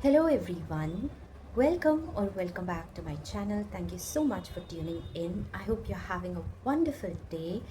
Hello everyone, welcome back to my channel. Thank you so much for tuning in. I hope you're having a wonderful day.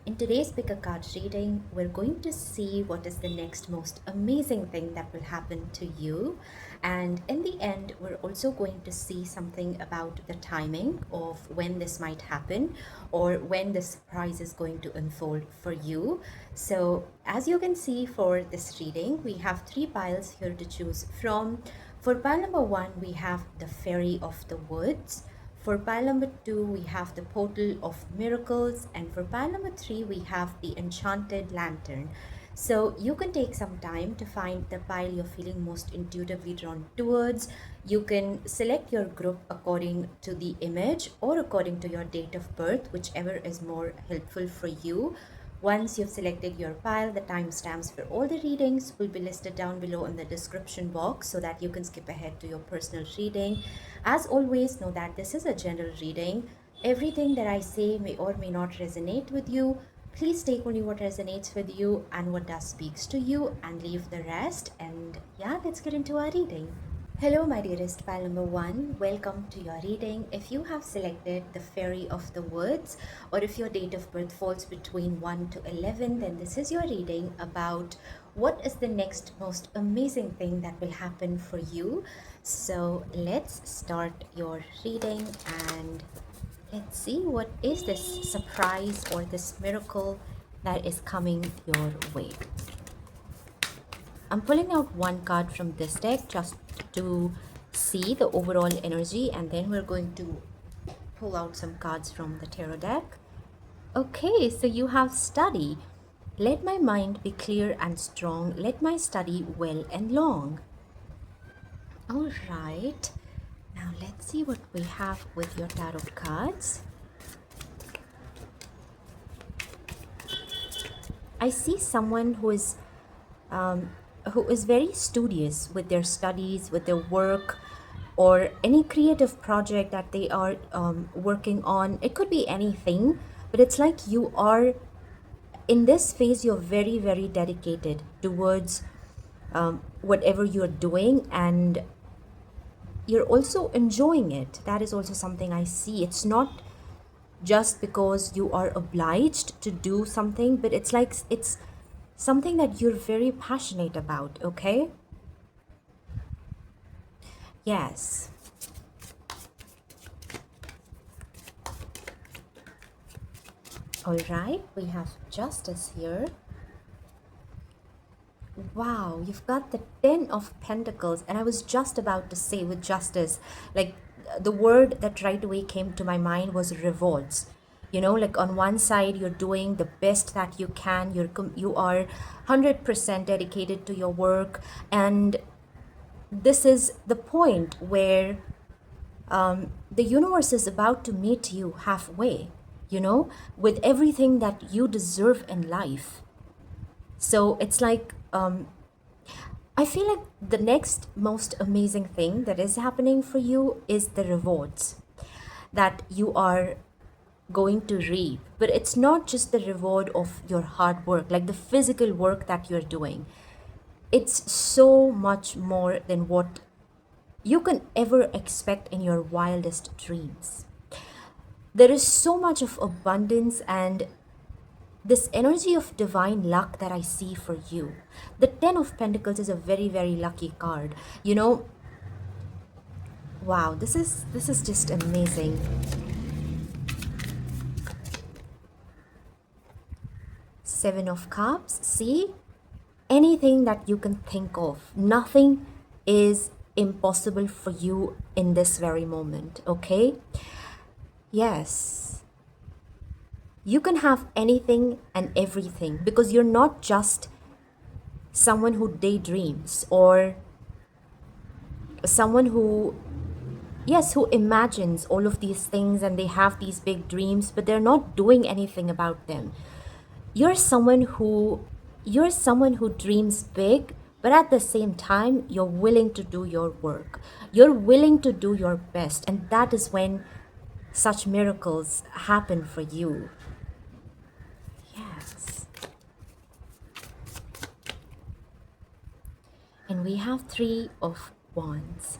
In today's pick a card reading, we're going to see what is the next most amazing thing that will happen to you. And in the end, we're also going to see something about the timing of when this might happen or when the surprise is going to unfold for you. So as you can see for this reading, we have three piles here to choose from. For pile number one, we have the Fairy of the Woods. For pile number two, we have the Portal of Miracles. And for pile number three, we have the Enchanted Lantern. So you can take some time to find the pile you're feeling most intuitively drawn towards. You can select your group according to the image or according to your date of birth, whichever is more helpful for you. Once you've selected your pile, the timestamps for all the readings will be listed down below in the description box so that you can skip ahead to your personal reading. As always, know that this is a general reading. Everything that I say may or may not resonate with you. Please take only what resonates with you and what does speaks to you and leave the rest. And yeah, let's get into our reading. Hello, my dearest pile number one. Welcome to your reading. If you have selected the Fairy of the Woods, or if your date of birth falls between 1 to 11, then this is your reading about what is the next most amazing thing that will happen for you. So let's start your reading and let's see what is this surprise or this miracle that is coming your way. I'm pulling out one card from this deck just to see the overall energy, and then we're going to pull out some cards from the tarot deck. Okay, so you have study. Let my mind be clear and strong. Let my study well and long. All right. Now let's see what we have with your tarot cards. I see someone who is very studious with their studies, with their work, or any creative project that they are working on. It could be anything, but it's like you are in this phase, you're very, very dedicated towards whatever you're doing, and you're also enjoying it. That is also something I see. It's not just because you are obliged to do something, but it's like it's something that you're very passionate about, okay? Yes. All right, we have Justice here. Wow, you've got the 10 of Pentacles, and I was just about to say with Justice, like the word that right away came to my mind was rewards. You know, like on one side you're doing the best that you can, you are 100% dedicated to your work, and this is the point where the universe is about to meet you halfway, you know, with everything that you deserve in life. So it's like I feel like the next most amazing thing that is happening for you is the rewards that you are going to reap. But it's not just the reward of your hard work, like the physical work that you're doing. It's so much more than what you can ever expect in your wildest dreams. There is so much of abundance and this energy of divine luck that I see for you. The 10 of Pentacles is a very, very lucky card. You know, wow, this is just amazing. Seven of Cups, see? Anything that you can think of, nothing is impossible for you in this very moment, okay? Yes. You can have anything and everything because you're not just someone who daydreams or someone who, yes, who imagines all of these things and they have these big dreams, but they're not doing anything about them. You're someone who dreams big, but at the same time, you're willing to do your work. You're willing to do your best, and that is when such miracles happen for you. Yes. And we have Three of Wands.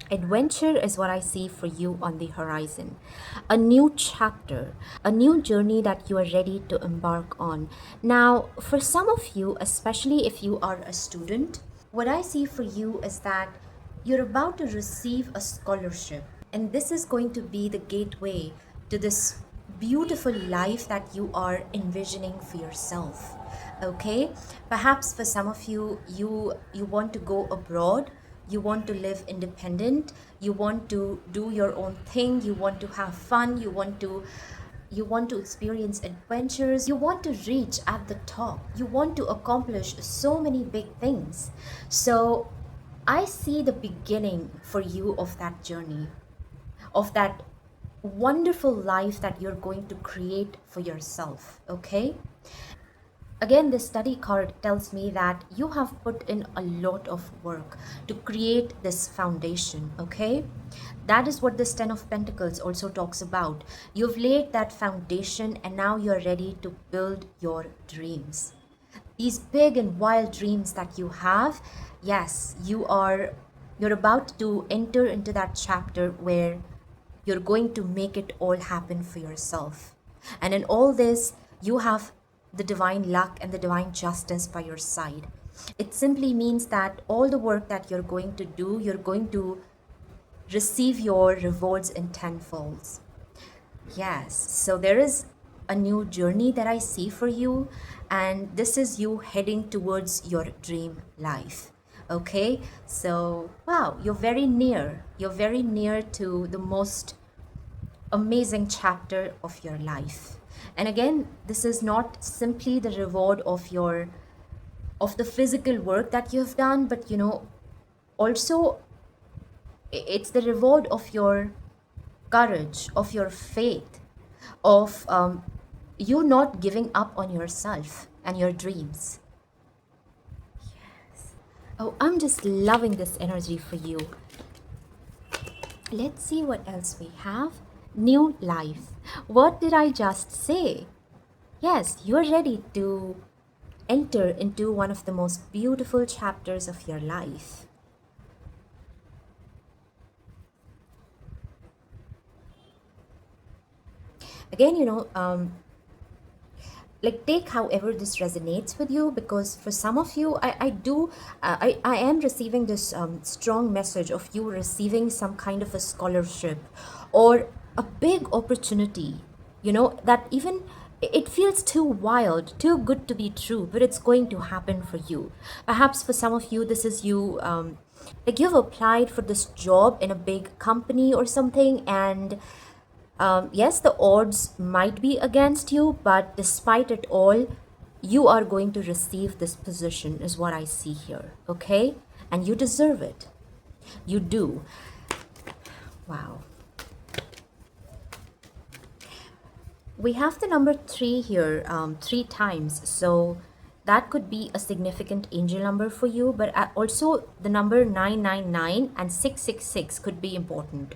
Adventure is what I see for you on the horizon. A new chapter, a new journey that you are ready to embark on. Now, for some of you, especially if you are a student, what I see for you is that you're about to receive a scholarship, and this is going to be the gateway to this beautiful life that you are envisioning for yourself. Okay, perhaps for some of you, you want to go abroad, you want to live independent, you want to do your own thing, you want to have fun, you want to experience adventures, you want to reach at the top, you want to accomplish so many big things. So I see the beginning for you of that journey, of that wonderful life that you're going to create for yourself. Okay, again, this study card tells me that you have put in a lot of work to create this foundation. Okay, that is what this 10 of Pentacles also talks about. You've laid that foundation and now you're ready to build your dreams, these big and wild dreams that you have. Yes, you're about to enter into that chapter where you're going to make it all happen for yourself. And in all this, you have the divine luck and the divine justice by your side. It simply means that all the work that you're going to do, you're going to receive your rewards in tenfolds. Yes, so there is a new journey that I see for you, and this is you heading towards your dream life. Okay, so wow, you're very near. You're very near to the most amazing chapter of your life. And again, this is not simply the reward of the physical work that you've done, but also it's the reward of your courage, of your faith, of you not giving up on yourself and your dreams. Yes. Oh, I'm just loving this energy for you. Let's see what else we have. New life. What did I just say? Yes, you're ready to enter into one of the most beautiful chapters of your life. Again, like, take however this resonates with you, because for some of you, I am receiving this strong message of you receiving some kind of a scholarship or a big opportunity, that even it feels too wild, too good to be true, but it's going to happen for you. Perhaps for some of you, this is you, like, you've applied for this job in a big company or something, and yes, the odds might be against you, but despite it all, you are going to receive this position, is what I see here. Okay, and you deserve it. You do. Wow. We have the number 3 here 3 times, so that could be a significant angel number for you, but also the number 999 and 666 could be important.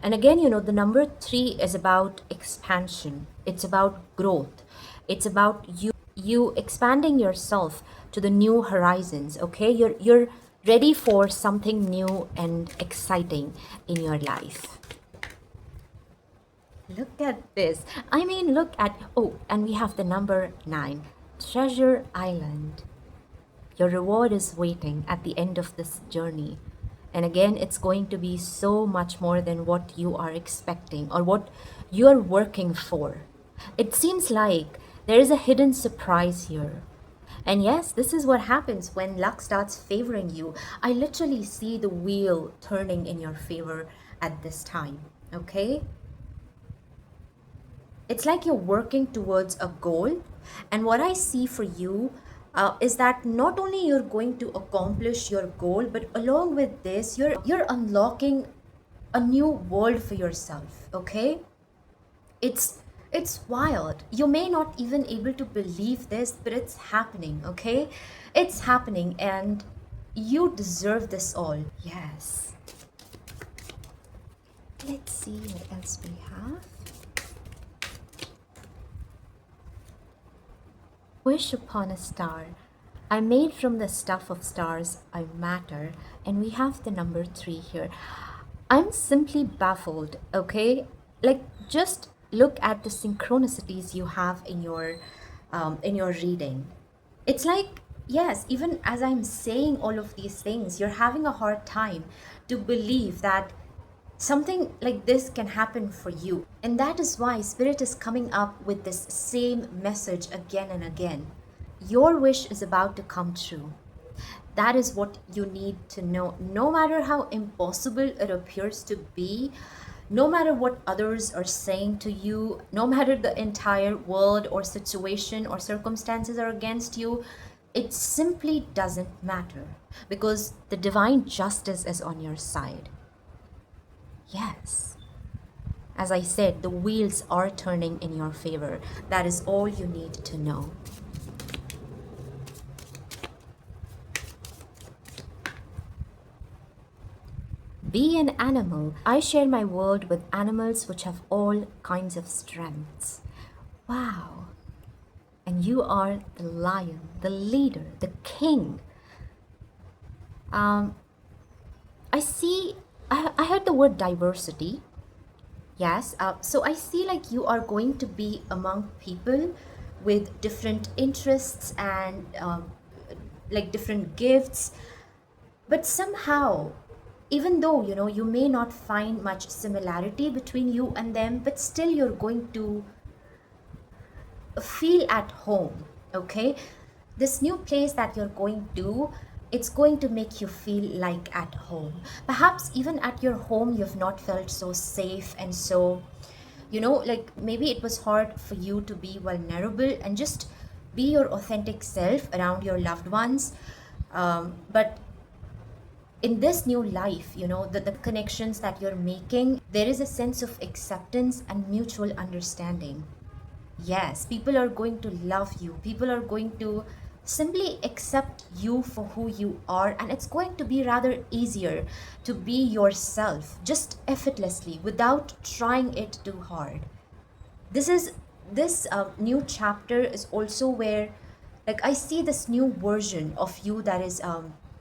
And again, the number 3 is about expansion. It's about growth. It's about you expanding yourself to the new horizons. Okay, you're ready for something new and exciting in your life. Look at this. I mean, look at, oh, and we have the number 9, Treasure Island. Your reward is waiting at the end of this journey. And again, it's going to be so much more than what you are expecting or what you're working for. It seems like there is a hidden surprise here. And yes, this is what happens when luck starts favoring you. I literally see the wheel turning in your favor at this time. Okay? It's like you're working towards a goal, and what I see for you is that not only you're going to accomplish your goal, but along with this, you're unlocking a new world for yourself. Okay, it's wild. You may not even able to believe this, but it's happening. Okay, it's happening, and you deserve this all. Yes. Let's see what else we have. Wish upon a star. I'm made from the stuff of stars, I matter, and we have the number 3 here. I'm simply baffled, okay? Like, just look at the synchronicities you have in your reading. It's like, yes, even as I'm saying all of these things, you're having a hard time to believe that something like this can happen for you. And that is why Spirit is coming up with this same message again and again. Your wish is about to come true. That is what you need to know. No matter how impossible it appears to be, no matter what others are saying to you, no matter the entire world or situation or circumstances are against you, it simply doesn't matter because the divine justice is on your side. Yes. As I said, the wheels are turning in your favor. That is all you need to know. Be an animal. I share my world with animals which have all kinds of strengths. Wow. And you are the lion, the leader, the king. I see, I heard the word diversity. Yes, so I see like you are going to be among people with different interests and like different gifts. But somehow, even though, you may not find much similarity between you and them, but still you're going to feel at home, okay? This new place that you're going to, it's going to make you feel like at home. Perhaps even at your home, you've not felt so safe and so, like maybe it was hard for you to be vulnerable and just be your authentic self around your loved ones. But in this new life, the connections that you're making, there is a sense of acceptance and mutual understanding. Yes, people are going to love you. People are going to simply accept you for who you are, and it's going to be rather easier to be yourself just effortlessly without trying it too hard. This new chapter is also where, like, I see this new version of you that is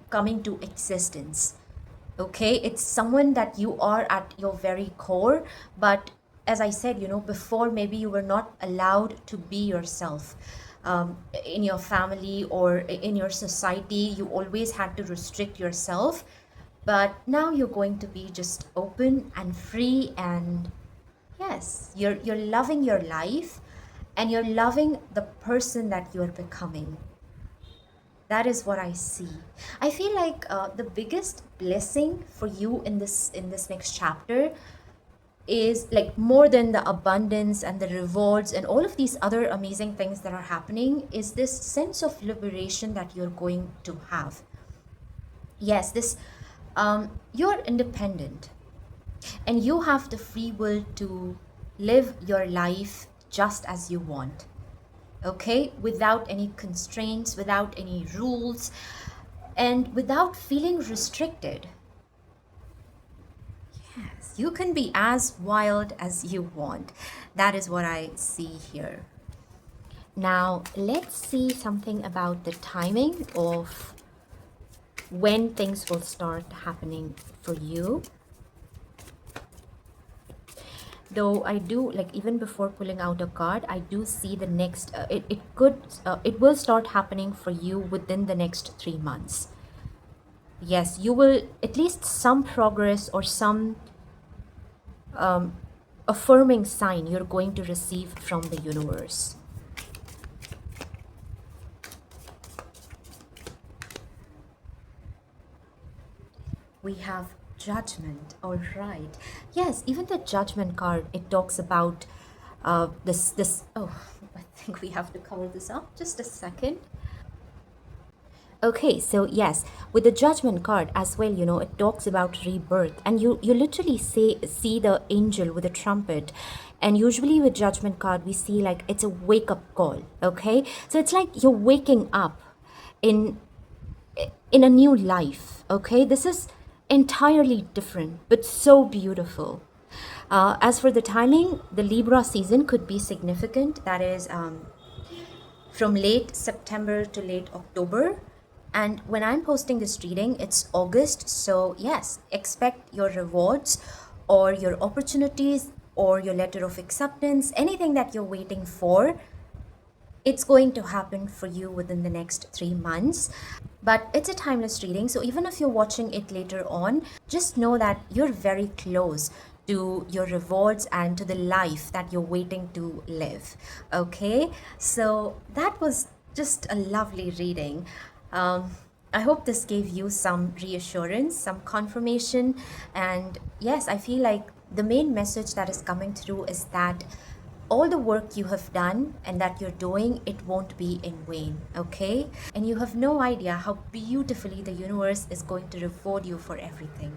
coming to existence. Okay, it's someone that you are at your very core, but as I said, before maybe you were not allowed to be yourself. In your family or in your society, you always had to restrict yourself, but now you're going to be just open and free, and yes, you're loving your life and you're loving the person that you're becoming. That is what I see. I feel like the biggest blessing for you in this next chapter is like more than the abundance and the rewards and all of these other amazing things that are happening, is this sense of liberation that you're going to have. Yes, this you're independent and you have the free will to live your life just as you want. Okay, without any constraints, without any rules, and without feeling restricted. Yes, you can be as wild as you want. That is what I see here. Now, let's see something about the timing of when things will start happening for you. Though I do, like, even before pulling out a card, I do see the next it will start happening for you within the next 3 months. Yes, you will at least some progress or some affirming sign you're going to receive from the universe. We have Judgment. All right. Yes, even the Judgment card, it talks about this. Oh, I think we have to cover this up. Just a second. Okay, so yes, with the Judgment card as well, it talks about rebirth, and you literally see the angel with a trumpet. And usually with Judgment card, we see like it's a wake up call. Okay, so it's like you're waking up in a new life. Okay, this is entirely different but so beautiful. As for the timing, the Libra season could be significant. That is from late September to late October. And when I'm posting this reading, it's August. So, yes, expect your rewards or your opportunities or your letter of acceptance, anything that you're waiting for, it's going to happen for you within the next 3 months. But it's a timeless reading, so even if you're watching it later on, just know that you're very close to your rewards and to the life that you're waiting to live. Okay, so that was just a lovely reading. I hope this gave you some reassurance, some confirmation, and yes, I feel like the main message that is coming through is that all the work you have done and that you're doing, it won't be in vain. Okay, and you have no idea how beautifully the universe is going to reward you for everything.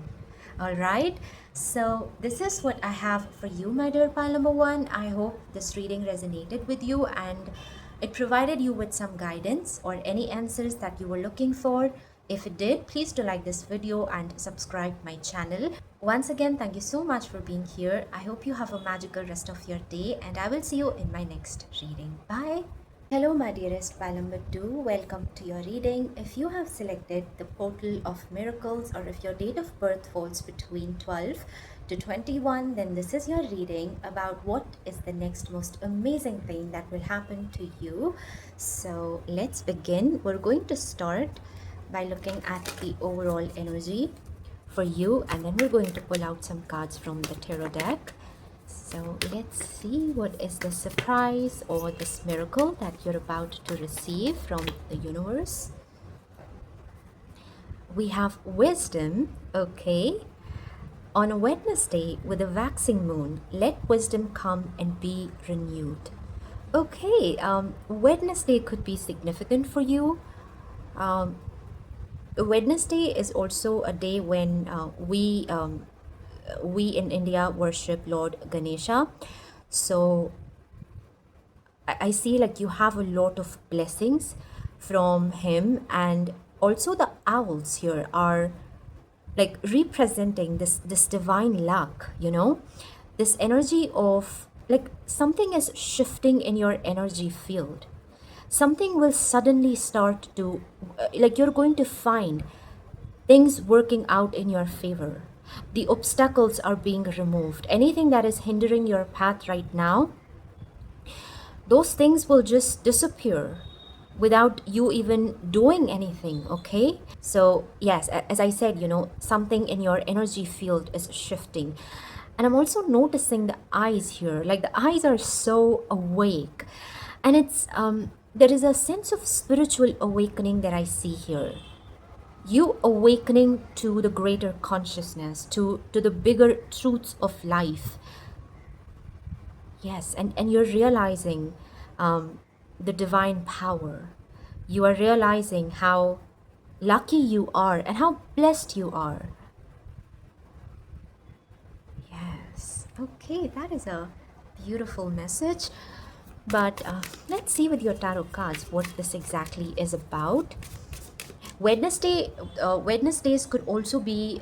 All right, so this is what I have for you, my dear pile number one. I hope this reading resonated with you and it provided you with some guidance or any answers that you were looking for. If it did, please do like this video and subscribe my channel. Once again, thank you so much for being here. I hope you have a magical rest of your day and I will see you in my next reading. Bye. Hello my dearest pile number 2, welcome to your reading. If you have selected the portal of miracles or if your date of birth falls between 12 to 21, then this is your reading about what is the next most amazing thing that will happen to you. So let's begin. We're going to start by looking at the overall energy for you, and then we're going to pull out some cards from the tarot deck. So let's see what is the surprise or this miracle that you're about to receive from the universe. We have wisdom. Okay, on a Wednesday with a waxing moon, let wisdom come and be renewed. Okay, Wednesday could be significant for you. Wednesday is also a day when we in India worship Lord Ganesha. So I see like you have a lot of blessings from him, and also the owls here are like representing this divine luck, you know, this energy of like something is shifting in your energy field. Something will suddenly start to like you're going to find things working out in your favor. The obstacles are being removed. Anything that is hindering your path right now, those things will just disappear without you even doing anything. Okay, so yes, as I said, you know, something in your energy field is shifting. And I'm also noticing the eyes here, like the eyes are so awake, and it's there is a sense of spiritual awakening that I see here. You awakening to the greater consciousness, to the bigger truths of life. Yes, and you're realizing the divine power. You are realizing how lucky you are and how blessed you are. Yes, okay, that is a beautiful message. But let's see with your tarot cards what this exactly is about. Wednesdays could also be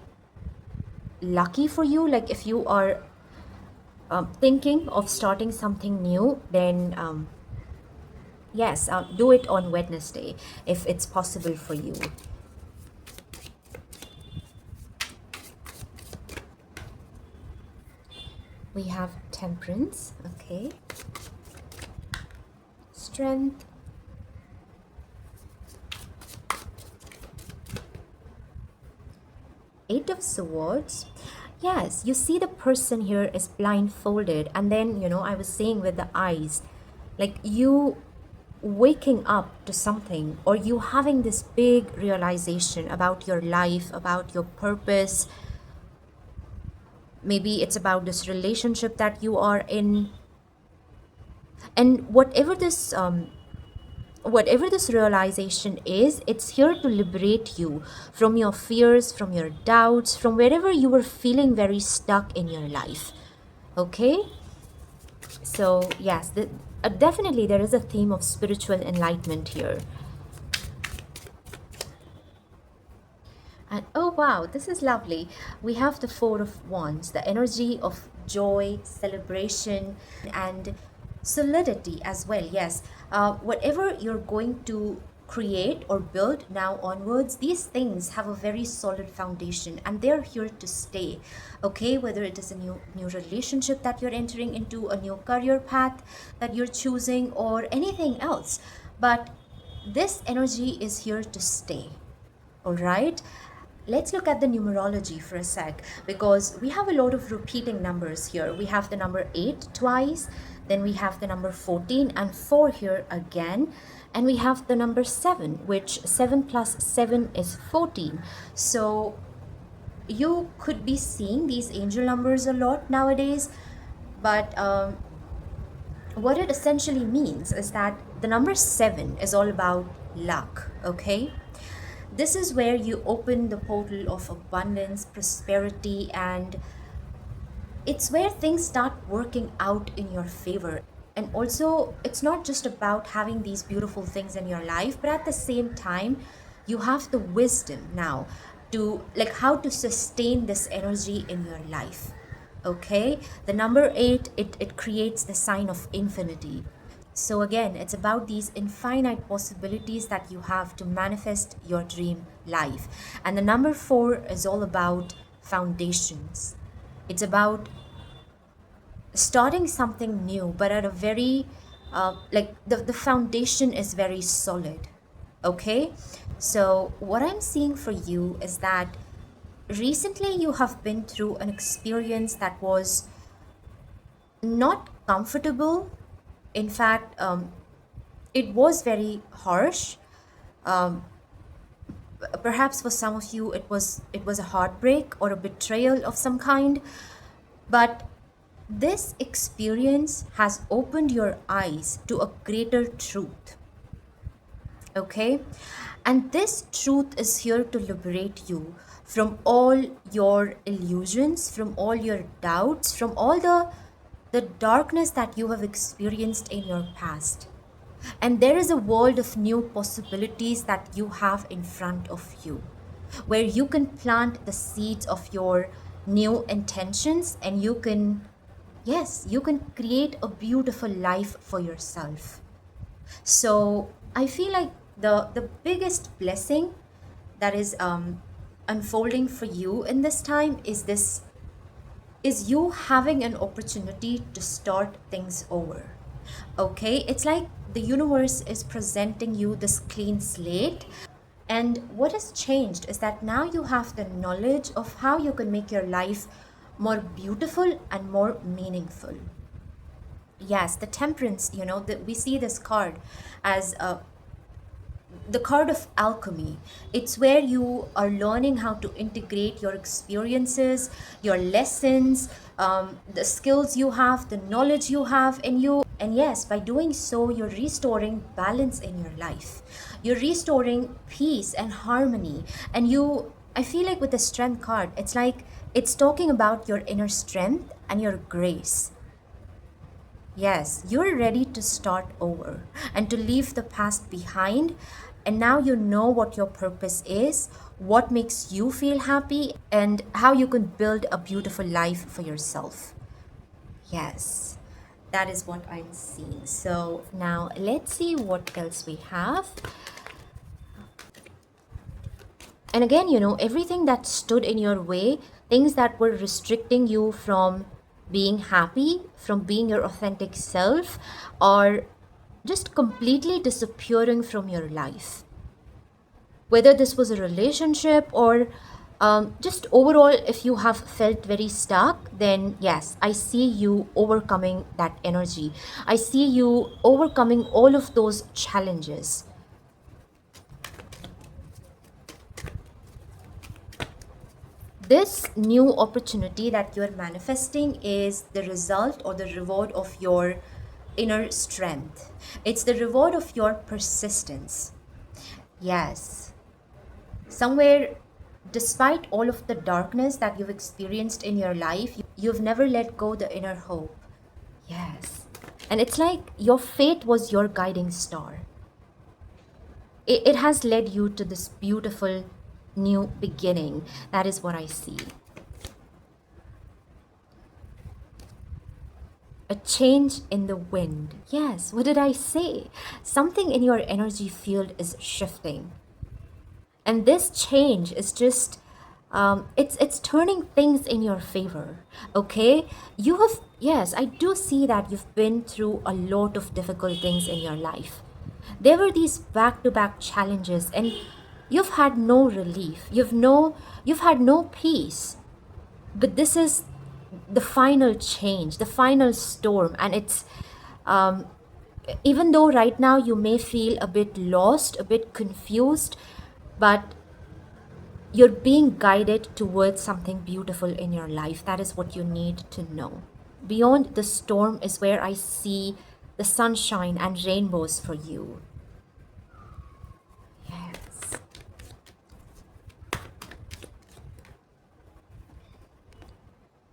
lucky for you. Like if you are thinking of starting something new, then yes, do it on Wednesday if it's possible for you. We have Temperance. Okay, Strength, Eight of Swords. Yes, you see the person here is blindfolded, and then, you know, I was saying with the eyes, like you waking up to something, or you having this big realization about your life, about your purpose. Maybe it's about this relationship that you are in, and whatever this realization is, it's here to liberate you from your fears, from your doubts, from wherever you were feeling very stuck in your life. Okay, so yes, definitely there is a theme of spiritual enlightenment here. And oh wow, this is lovely. We have the Four of Wands, the energy of joy, celebration, and Solidity as well, yes. Whatever you're going to create or build now onwards, these things have a very solid foundation and they're here to stay. Okay, whether it is a new relationship that you're entering into, a new career path that you're choosing, or anything else, but this energy is here to stay. All right, let's look at the numerology for a sec, because we have a lot of repeating numbers here. We have the number 8 twice, then we have the number 14 and 4 here again, and we have the number 7, which 7 plus 7 is 14. So you could be seeing these angel numbers a lot nowadays, but what it essentially means is that the number 7 is all about luck, okay? This is where you open the portal of abundance, prosperity, and it's where things start working out in your favor. And also, it's not just about having these beautiful things in your life, but at the same time, you have the wisdom now to like how to sustain this energy in your life. Okay, the number 8, it creates the sign of infinity. So again, it's about these infinite possibilities that you have to manifest your dream life. And the number 4 is all about foundations. It's about starting something new, but at a very, like the foundation is very solid. Okay? So what I'm seeing for you is that recently you have been through an experience that was not comfortable. In fact, it was very harsh. Perhaps for some of you, it was a heartbreak or a betrayal of some kind. But this experience has opened your eyes to a greater truth. Okay, and this truth is here to liberate you from all your illusions, from all your doubts, from all the darkness that you have experienced in your past. And there is a world of new possibilities that you have in front of you, where you can plant the seeds of your new intentions, and you can, yes, you can create a beautiful life for yourself. So I feel like the biggest blessing that is unfolding for you in this time is you having an opportunity to start things over. Okay, it's like the universe is presenting you this clean slate, and what has changed is that now you have the knowledge of how you can make your life more beautiful and more meaningful. Yes, the temperance, we see this card as the card of alchemy. It's where you are learning how to integrate your experiences, your lessons, the skills you have, the knowledge you have, and yes, by doing so, you're restoring balance in your life. You're restoring peace and harmony. And I feel like with the strength card, it's like it's talking about your inner strength and your grace. Yes, you're ready to start over and to leave the past behind. And now you know what your purpose is, what makes you feel happy, and how you can build a beautiful life for yourself. Yes, that is what I'm seeing. So now let's see what else we have. And again, everything that stood in your way, things that were restricting you from being happy, from being your authentic self, are just completely disappearing from your life. Whether this was a relationship or just overall, if you have felt very stuck, then yes, I see you overcoming that energy. I see you overcoming all of those challenges. This new opportunity that you're manifesting is the result or the reward of your inner strength. It's the reward of your persistence. Yes. Somewhere, despite all of the darkness that you've experienced in your life, you've never let go the inner hope. Yes. And it's like your fate was your guiding star. It has led you to this beautiful new beginning. That is what I see. A change in the wind. Yes, what did I say? Something in your energy field is shifting. And this change is just it's turning things in your favor. Okay? You have, yes, I do see that you've been through a lot of difficult things in your life. There were these back to back challenges and you've had no relief. You've had no peace. But this is the final change, the final storm, and it's even though right now you may feel a bit lost, a bit confused, but you're being guided towards something beautiful in your life. That is what you need to know. Beyond the storm is where I see the sunshine and rainbows for you. Yes.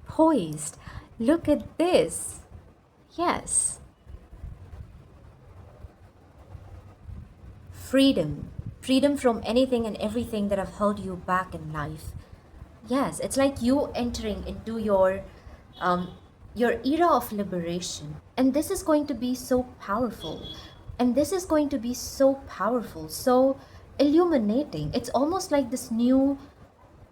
Poised. Look at this. Yes. Freedom. Freedom from anything and everything that have held you back in life. Yes, it's like you entering into um, your era of liberation. And this is going to be so powerful. And this is going to be so powerful, so illuminating. It's almost like this new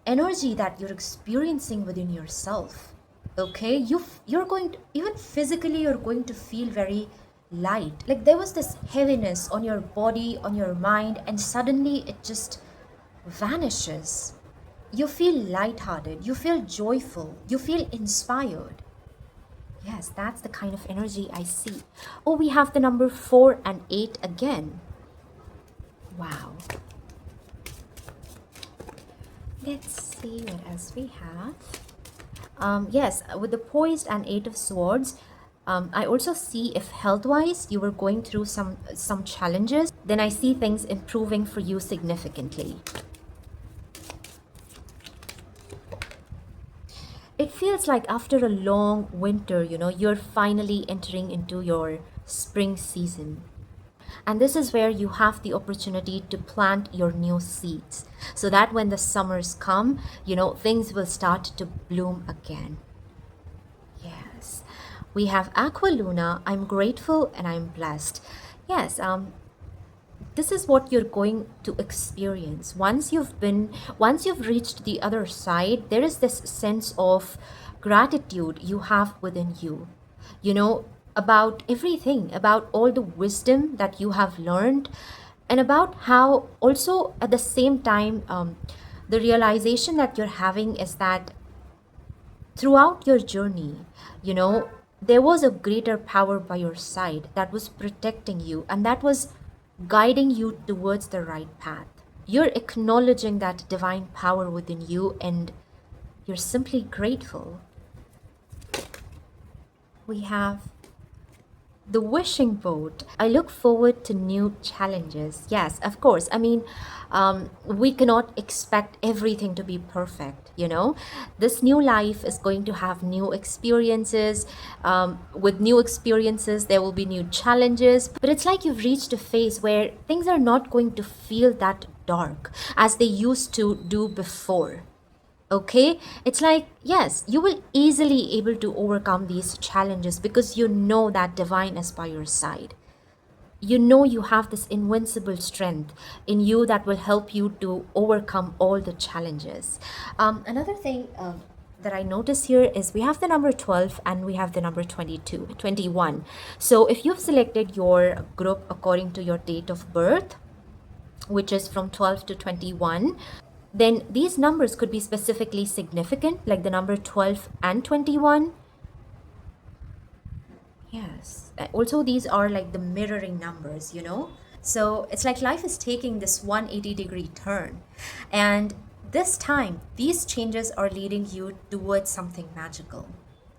energy that you're experiencing within yourself. Okay, you're going to, even physically you're going to feel very light. Like there was this heaviness on your body, on your mind, and suddenly it just vanishes. You feel lighthearted, you feel joyful, you feel inspired. Yes, that's the kind of energy I see. Oh, we have the number 4 and 8 again. Wow. Let's see what else we have. Yes, with the poised and 8 of swords, I also see if health-wise you were going through some challenges, then I see things improving for you significantly. It feels like after a long winter, you're finally entering into your spring season. And this is where you have the opportunity to plant your new seeds so that when the summers come, things will start to bloom again. Yes. We have Aqua Luna. I'm grateful and I'm blessed. Yes, this is what you're going to experience once you've reached the other side. There is this sense of gratitude you have within you know about everything, about all the wisdom that you have learned, and about how also at the same time the realization that you're having is that throughout your journey, there was a greater power by your side that was protecting you and that was guiding you towards the right path. You're acknowledging that divine power within you and you're simply grateful. We have the wishing boat. I look forward to new challenges. Yes, of course. I mean, we cannot expect everything to be perfect. This new life is going to have new experiences. With new experiences, there will be new challenges. But it's like you've reached a phase where things are not going to feel that dark as they used to do before. Okay, it's like, yes, you will easily able to overcome these challenges because you know that divine is by your side. You have this invincible strength in you that will help you to overcome all the challenges. Another thing that I notice here is we have the number 12 and we have the number 22, 21. So if you've selected your group according to your date of birth, which is from 12 to 21, then these numbers could be specifically significant, like the number 12 and 21. Yes. Also, these are like the mirroring numbers. So it's like life is taking this 180-degree turn. And this time, these changes are leading you towards something magical,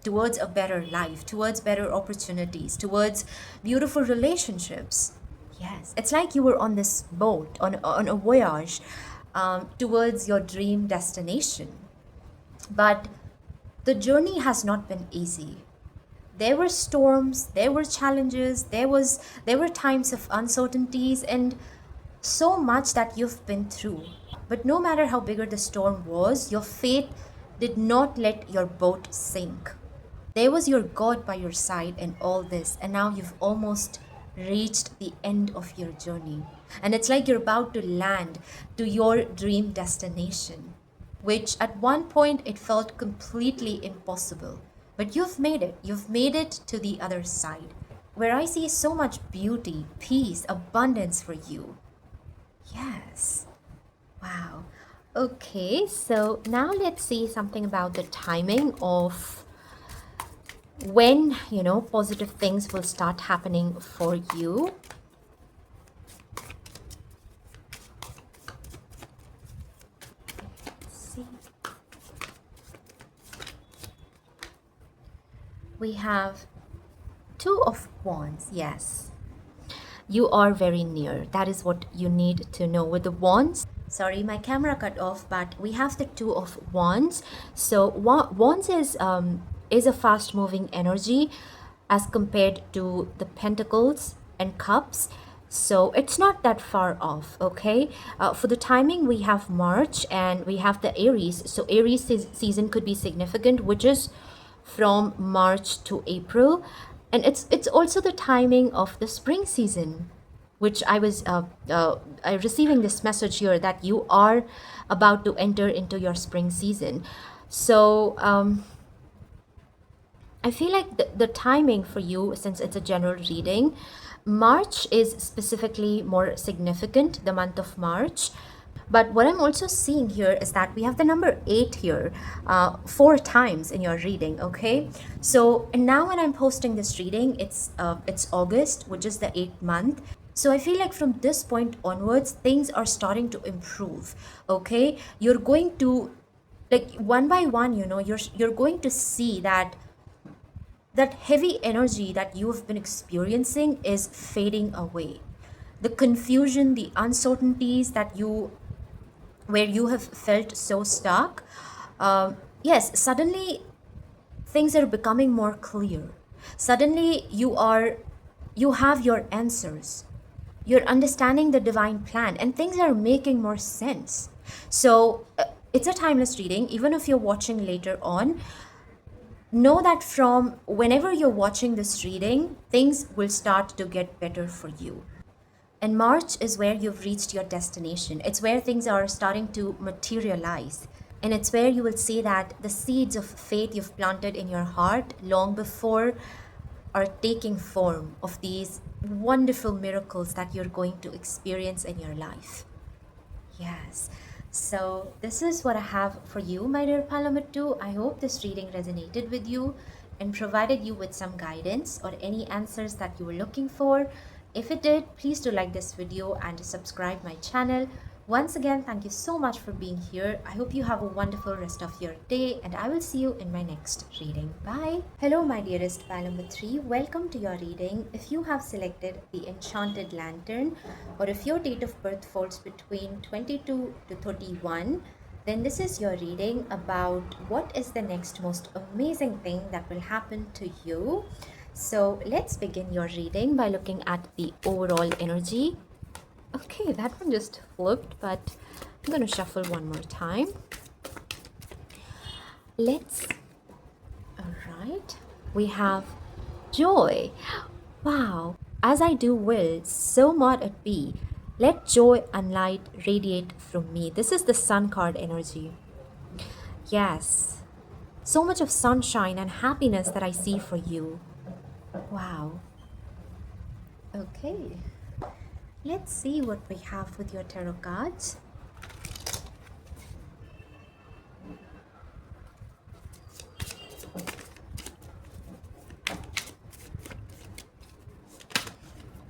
towards a better life, towards better opportunities, towards beautiful relationships. Yes. It's like you were on this boat, on a voyage towards your dream destination. But the journey has not been easy. There were storms, there were challenges, there were times of uncertainties and so much that you've been through. But no matter how bigger the storm was, your faith did not let your boat sink. There was your God by your side in all this, and now you've almost reached the end of your journey. And it's like you're about to land to your dream destination, which at one point it felt completely impossible. But you've made it. You've made it to the other side, where I see so much beauty, peace, abundance for you. Yes. Wow. Okay, so now let's see something about the timing of when, positive things will start happening for you. Let's see. We have Two of Wands. Yes. You are very near. That is what you need to know with the wands. Sorry, my camera cut off, but we have the Two of Wands. So wands is a fast moving energy as compared to the Pentacles and Cups. So it's not that far off, okay? For the timing, we have March and we have the Aries. So Aries season could be significant, which is from March to April. And it's also the timing of the spring season, which I was receiving this message here that you are about to enter into your spring season. So I feel like the timing for you, since it's a general reading, March is specifically more significant, the month of March. But what I'm also seeing here is that we have the number 8 here 4 times in your reading, okay? So, and now when I'm posting this reading, it's August, which is the 8th month. So I feel like from this point onwards, things are starting to improve, okay? You're going to, like, one by one, you're going to see that heavy energy that you've been experiencing is fading away. The confusion, the uncertainties where you have felt so stuck, yes, suddenly things are becoming more clear. Suddenly you have your answers. You're understanding the divine plan and things are making more sense. So it's a timeless reading. Even if you're watching later on, know that from whenever you're watching this reading, things will start to get better for you. And March is where you've reached your destination. It's where things are starting to materialize. And it's where you will see that the seeds of faith you've planted in your heart long before are taking form of these wonderful miracles that you're going to experience in your life. Yes. So this is what I have for you, my dear Palamatu. I hope this reading resonated with you and provided you with some guidance or any answers that you were looking for. If it did, please do like this video and subscribe my channel. Once again, thank you so much for being here. I hope you have a wonderful rest of your day and I will see you in my next reading. Bye. Hello, my dearest pile number 3. Welcome to your reading. If you have selected the Enchanted Lantern or if your date of birth falls between 22 to 31, then this is your reading about what is the next most amazing thing that will happen to you. So let's begin your reading by looking at the overall energy. Okay, that one just flipped, but I'm going to shuffle one more time. All right, we have joy. Wow, as I do will, so might it be. Let joy and light radiate from me. This is the Sun card energy. Yes, so much of sunshine and happiness that I see for you. Wow. Okay. Let's see what we have with your tarot cards.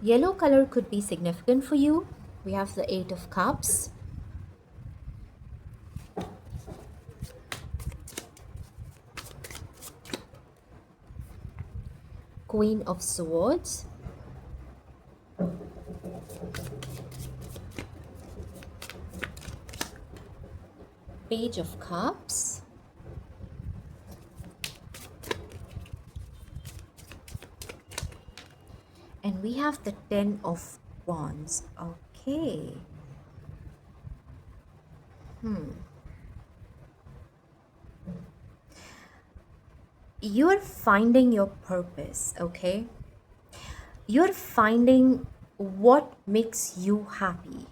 Yellow color could be significant for you. We have the 8 of Cups. Queen of Swords. Page of Cups. And we have the 10 of Wands. Okay. you're finding your purpose, okay? You're finding what makes you happy.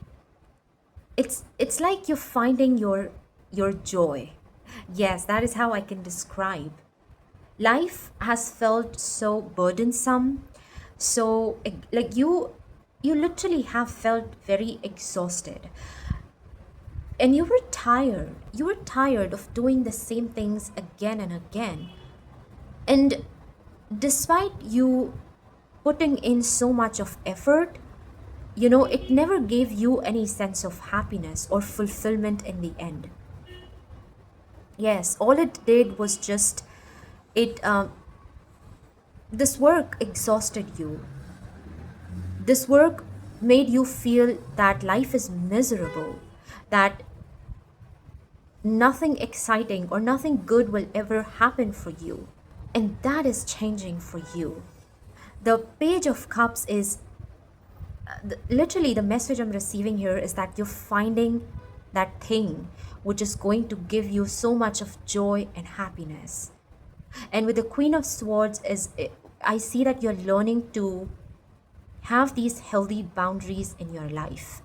It's like you're finding your joy. Yes, that is how I can describe. Life has felt so burdensome, so like you literally have felt very exhausted, and you were tired of doing the same things again and again. And despite you putting in so much of effort, it never gave you any sense of happiness or fulfillment in the end. Yes, all it did was just it this work exhausted you. This work made you feel that life is miserable, that nothing exciting or nothing good will ever happen for you. And that is changing for you. The Page of Cups is literally the message I'm receiving here is that you're finding that thing which is going to give you so much of joy and happiness. And with the Queen of Swords I see that you're learning to have these healthy boundaries in your life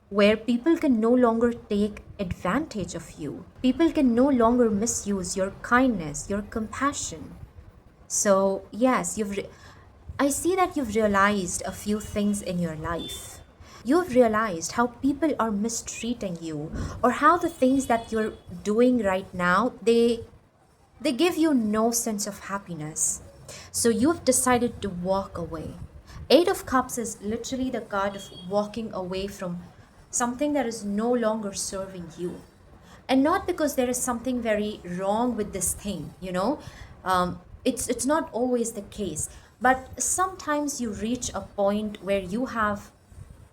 where people can no longer take advantage of you. People can no longer misuse your kindness, your compassion. So, yes, I see that you've realized a few things in your life. You've realized how people are mistreating you, or how the things that you're doing right now, they give you no sense of happiness. So you've decided to walk away. Eight of Cups is literally the card of walking away from something that is no longer serving you. And not because there is something very wrong with this thing, it's not always the case. But sometimes you reach a point where you have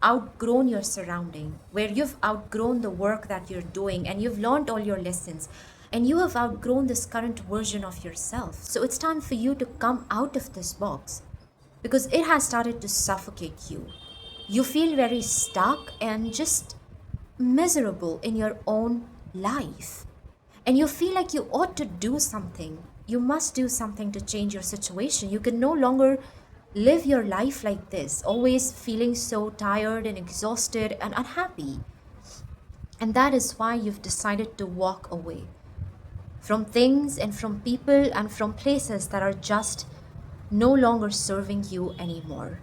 outgrown your surrounding, where you've outgrown the work that you're doing and you've learned all your lessons, and you have outgrown this current version of yourself. So it's time for you to come out of this box because it has started to suffocate you. You feel very stuck and just miserable in your own life. And you feel like you ought to do something. You must do something to change your situation. You can no longer live your life like this, always feeling so tired and exhausted and unhappy. And that is why you've decided to walk away from things and from people and from places that are just no longer serving you anymore.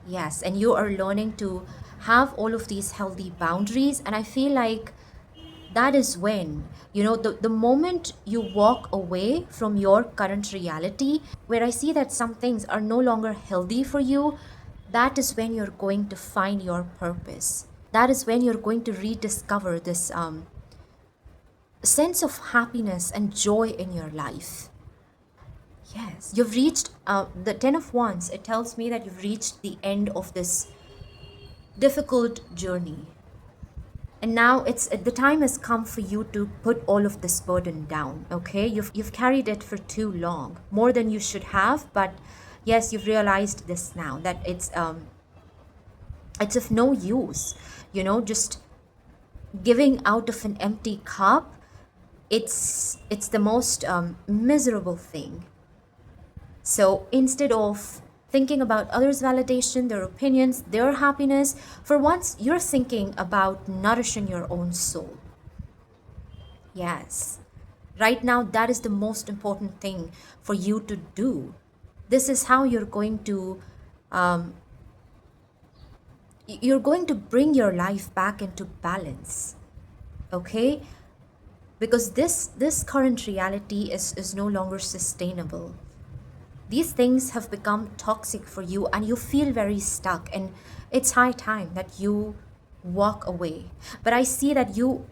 Yes, and you are learning to have all of these healthy boundaries. And I feel like that is when, the moment you walk away from your current reality, where I see that some things are no longer healthy for you, that is when you're going to find your purpose. That is when you're going to rediscover this sense of happiness and joy in your life. Yes, you've reached the Ten of Wands. It tells me that you've reached the end of this difficult journey. And now the time has come for you to put all of this burden down, okay? You've carried it for too long, more than you should have, but yes, you've realized this now that it's of no use, just giving out of an empty cup. It's the most miserable thing. So instead of thinking about others' validation, their opinions, their happiness, for once you're thinking about nourishing your own soul. Yes. Right now, that is the most important thing for you to do. This is how you're going to bring your life back into balance. Okay? Because this current reality is no longer sustainable. These things have become toxic for you and you feel very stuck, and it's high time that you walk away. But I see that you've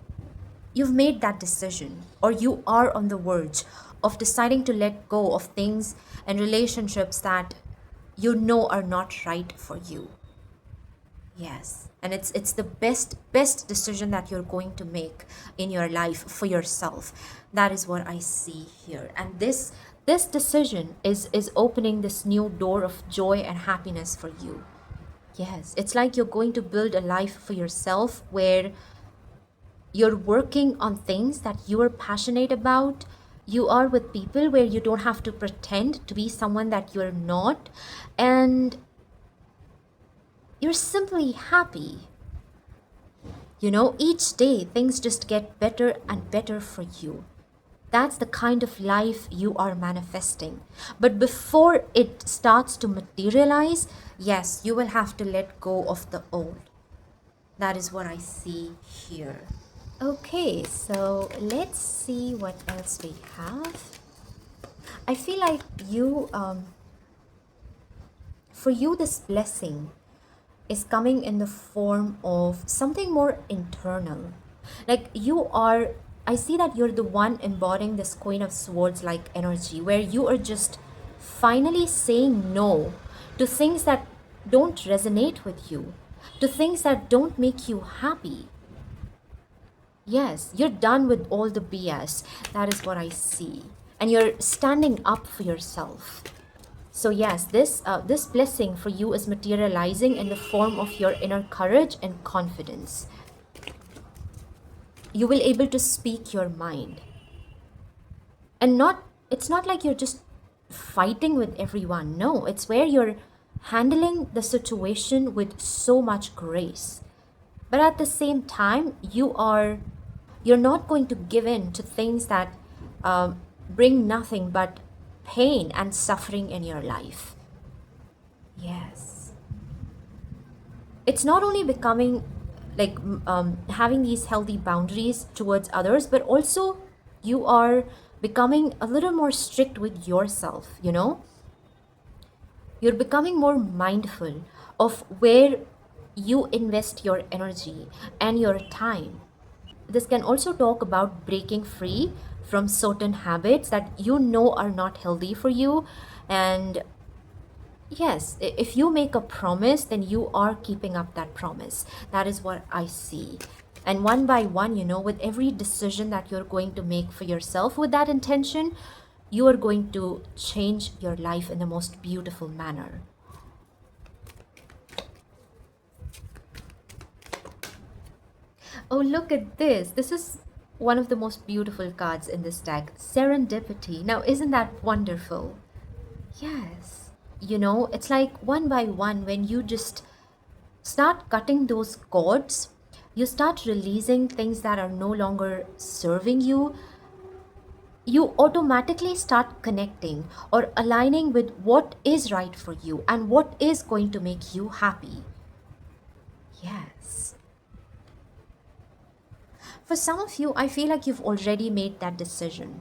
made that decision, or you are on the verge of deciding to let go of things and relationships that are not right for you. Yes, and it's the best decision that you're going to make in your life for yourself. That is what I see here. And this decision is opening this new door of joy and happiness for you. Yes, it's like you're going to build a life for yourself where you're working on things that you are passionate about. You are with people where you don't have to pretend to be someone that you're not, and you're simply happy. Each day things just get better and better for you. That's the kind of life you are manifesting. But before it starts to materialize, yes, you will have to let go of the old. That is what I see here. Okay, so let's see what else we have. I feel like for you, this blessing is coming in the form of something more internal. Like I see that you're the one embodying this Queen of Swords like energy, where you are just finally saying no to things that don't resonate with you, to things that don't make you happy. Yes, you're done with all the BS. That is what I see. And you're standing up for yourself. So yes, this blessing for you is materializing in the form of your inner courage and confidence. You will able to speak your mind. And it's not like you're just fighting with everyone. No, it's where you're handling the situation with so much grace. But at the same time, you're not going to give in to things that bring nothing but pain and suffering in your life. Yes. It's not only becoming like having these healthy boundaries towards others, but also you are becoming a little more strict with yourself. You're becoming more mindful of where you invest your energy and your time. This can also talk about breaking free from certain habits that are not healthy for you. And yes, if you make a promise, then you are keeping up that promise. That is what I see. And one by one, with every decision that you're going to make for yourself with that intention, you are going to change your life in the most beautiful manner. Oh, look at this. This is one of the most beautiful cards in this deck, Serendipity. Now, isn't that wonderful? Yes. It's like one by one, when you just start cutting those cords, you start releasing things that are no longer serving you. You automatically start connecting or aligning with what is right for you and what is going to make you happy. Yes. For some of you, I feel like you've already made that decision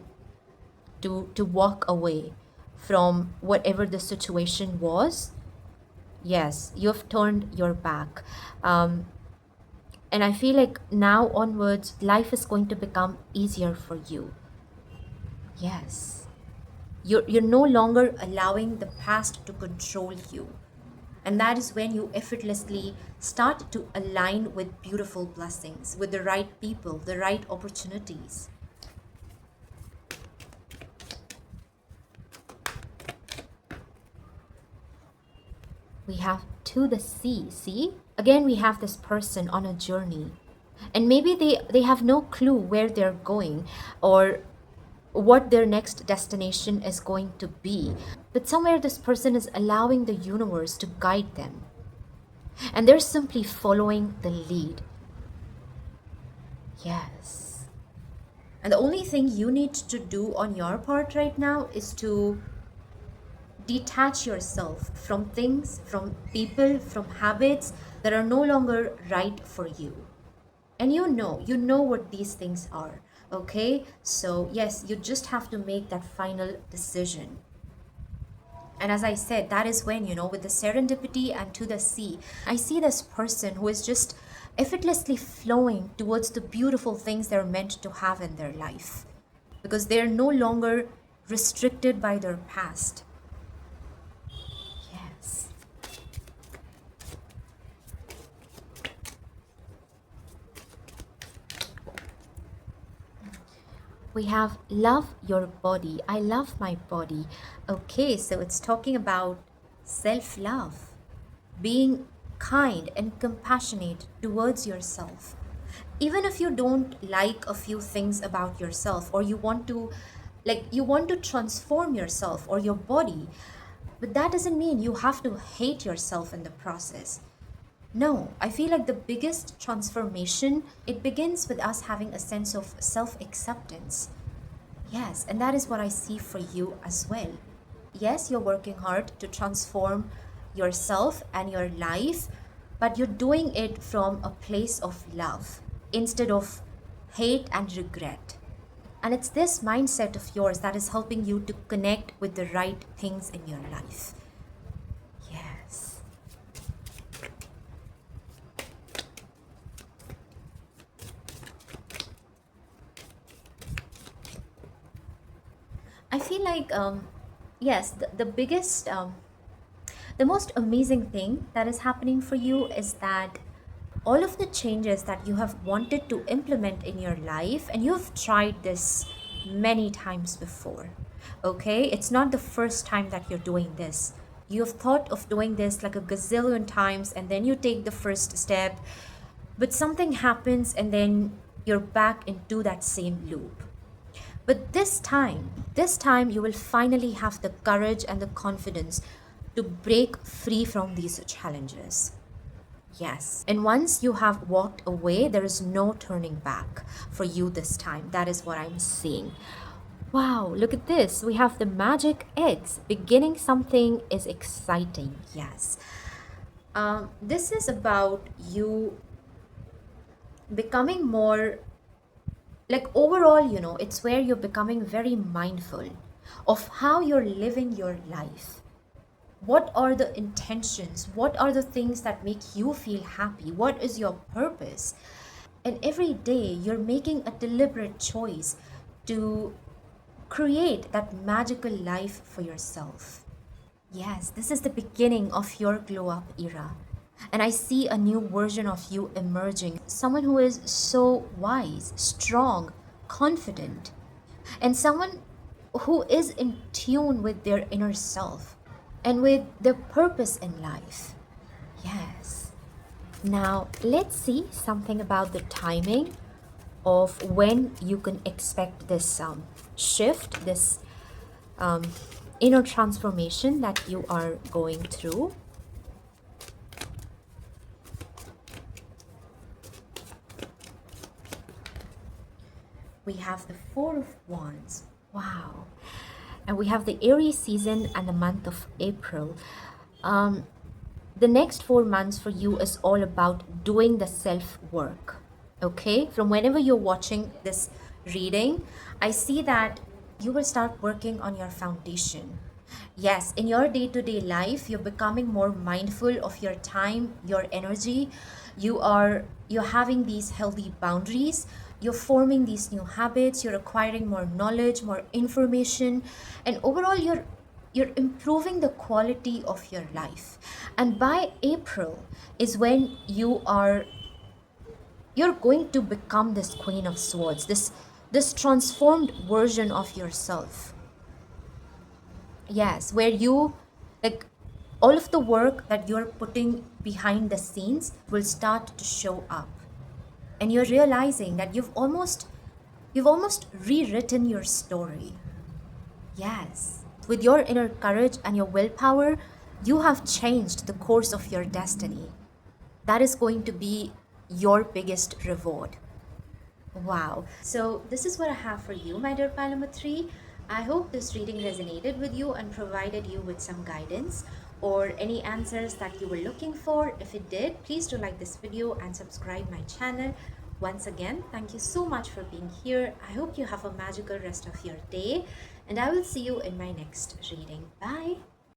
to walk away from whatever the situation was. Yes, you've turned your back. And I feel like now onwards, life is going to become easier for you. Yes. You're no longer allowing the past to control you. And that is when you effortlessly start to align with beautiful blessings, with the right people, the right opportunities. We have to the sea, see? Again, we have this person on a journey. And maybe they have no clue where they're going or what their next destination is going to be. But somewhere this person is allowing the universe to guide them. And they're simply following the lead. Yes. And the only thing you need to do on your part right now is to detach yourself from things, from people, from habits that are no longer right for you. And you know what these things are. Okay, so yes, you just have to make that final decision. And as I said, that is when, with the serendipity and to the sea, I see this person who is just effortlessly flowing towards the beautiful things they're meant to have in their life, because they're no longer restricted by their past. Yes. We have love your body. I love my body. Okay, so it's talking about self-love, being kind and compassionate towards yourself. Even if you don't like a few things about yourself, or you want to Like you want to transform yourself or your body, but that doesn't mean you have to hate yourself in the process. No, I feel like the biggest transformation, it begins with us having a sense of self-acceptance. Yes, and that is what I see for you as well. Yes, you're working hard to transform yourself and your life, but you're doing it from a place of love instead of hate and regret. And it's this mindset of yours that is helping you to connect with the right things in your life. Yes. I feel like, yes, the biggest, the most amazing thing that is happening for you is that all of the changes that you have wanted to implement in your life, and you've tried this many times before, okay? It's not the first time that you're doing this. You've thought of doing this like a gazillion times, and then you take the first step, but something happens, and then you're back into that same loop. But this time you will finally have the courage and the confidence to break free from these challenges. Yes. And once you have walked away, there is no turning back for you this time. That is what I'm seeing. Wow, look at this. We have the magic eggs. Beginning something is exciting. Yes. This is about you becoming more, like overall, it's where you're becoming very mindful of how you're living your life. What are the intentions? What are the things that make you feel happy? What is your purpose? And every day you're making a deliberate choice to create that magical life for yourself. Yes, this is the beginning of your glow up era. And I see a new version of you emerging. Someone who is so wise, strong, confident, and someone who is in tune with their inner self and with their purpose in life. Yes. Now, let's see something about the timing of when you can expect this shift, this inner transformation that you are going through. We have the Four of Wands. Wow. And we have the Aries season and the month of April. The next 4 months for you is all about doing the self work. Okay, from whenever you're watching this reading, I see that you will start working on your foundation. Yes, in your day-to-day life, you're becoming more mindful of your time, your energy. You're having these healthy boundaries. You're forming these new habits. You're acquiring more knowledge, more information, and overall, you're improving the quality of your life. And by April is when you're going to become this Queen of Swords, this transformed version of yourself. Yes, where you, like, all of the work that you're putting behind the scenes will start to show up, and you're realizing that you've almost rewritten your story. Yes, with your inner courage and your willpower, you have changed the course of your destiny. That is going to be your biggest reward. Wow. So this is what I have for you, my dear pile number 3. I hope this reading resonated with you and provided you with some guidance or any answers that you were looking for. If it did, please do like this video and subscribe my channel. Once again, thank you so much for being here. I hope you have a magical rest of your day, and I will see you in my next reading. Bye.